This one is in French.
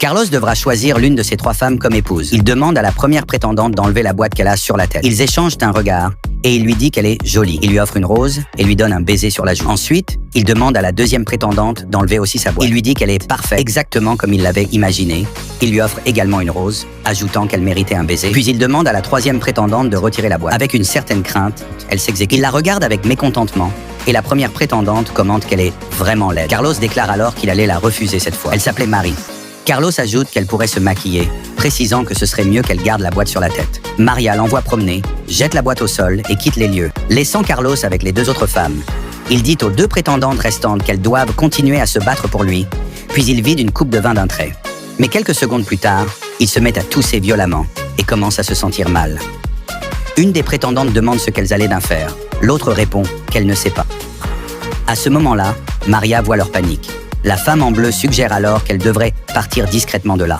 Carlos devra choisir l'une de ces 3 femmes comme épouse. Il demande à la première prétendante d'enlever la boîte qu'elle a sur la tête. Ils échangent un regard et il lui dit qu'elle est jolie. Il lui offre une rose et lui donne un baiser sur la joue. Ensuite, il demande à la deuxième prétendante d'enlever aussi sa boîte. Il lui dit qu'elle est parfaite, exactement comme il l'avait imaginé. Il lui offre également une rose, ajoutant qu'elle méritait un baiser. Puis il demande à la troisième prétendante de retirer la boîte. Avec une certaine crainte, elle s'exécute. Il la regarde avec mécontentement et la première prétendante commente qu'elle est vraiment laide. Carlos déclare alors qu'il allait la refuser cette fois. Elle s'appelait Marie. Carlos ajoute qu'elle pourrait se maquiller, précisant que ce serait mieux qu'elle garde la boîte sur la tête. Maria l'envoie promener, jette la boîte au sol et quitte les lieux, laissant Carlos avec les 2 autres femmes. Il dit aux 2 prétendantes restantes qu'elles doivent continuer à se battre pour lui, puis il vide une coupe de vin d'un trait. Mais quelques secondes plus tard, il se met à tousser violemment et commence à se sentir mal. Une des prétendantes demande ce qu'elles allaient d'en faire, l'autre répond qu'elle ne sait pas. À ce moment-là, Maria voit leur panique. La femme en bleu suggère alors qu'elle devrait partir discrètement de là.